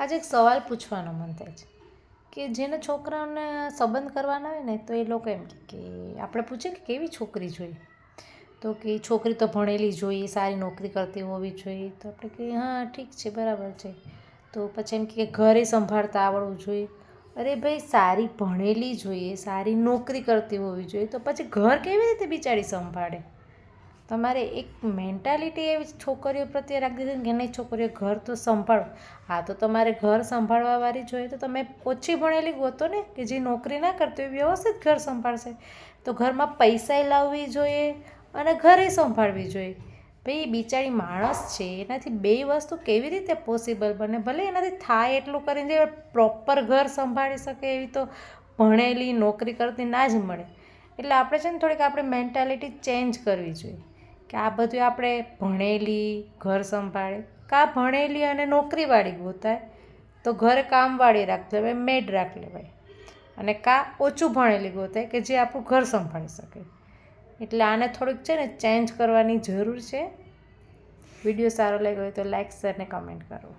આજે એક સવાલ પૂછવાનો મન થાય છે કે જેને છોકરાઓને સંબંધ કરવાના હોય ને તો એ લોકો એમ કે આપણે પૂછીએ કે કેવી છોકરી જોઈએ, તો કે છોકરી તો ભણેલી જોઈએ, સારી નોકરી કરતી હોવી જોઈએ. તો આપણે કહીએ હા ઠીક છે, બરાબર છે. તો પછી એમ કે ઘરે સંભાળતા આવડવું જોઈએ. અરે ભાઈ, સારી ભણેલી જોઈએ, સારી નોકરી કરતી હોવી જોઈએ, તો પછી ઘર કેવી રીતે બિચારી સંભાળે? તમારે એક મેન્ટાલિટી એવી છોકરીઓ પ્રત્યે રાખી દીધી કે નહીં, છોકરીઓ ઘર તો સંભાળો. હા, તો તમારે ઘર સંભાળવાવાળી જોઈએ તો તમે ઓછી ભણેલી ગોતો ને, કે જે નોકરી ના કરતી હોય વ્યવસ્થિત ઘર સંભાળશે. તો ઘરમાં પૈસાય લાવવી જોઈએ અને ઘરે સંભાળવી જોઈએ. ભાઈ, બિચારી માણસ છે, એનાથી બે વસ્તુ કેવી રીતે પોસિબલ બને? ભલે એનાથી થાય એટલું કરીને જે પ્રોપર ઘર સંભાળી શકે એવી તો ભણેલી નોકરી કરતી ના જ મળે. એટલે આપણે છે ને થોડીક આપણી મેન્ટાલિટી ચેન્જ કરવી જોઈએ કે આ બધું આપણે ભણેલી ઘર સંભાળે, કાં ભણેલી અને નોકરીવાળી ગોતાય તો ઘરે કામવાળી રાખી લેવાય, મેડ રાખી લેવાય. અને કાં ઓછું ભણેલી ગોતાય કે જે આપણું ઘર સંભાળી શકે. એટલે આને થોડુંક છે ને ચેન્જ કરવાની જરૂર છે. વિડીયો સારો લાગ્યો હોય તો લાઈક, શેર ને કમેન્ટ કરો.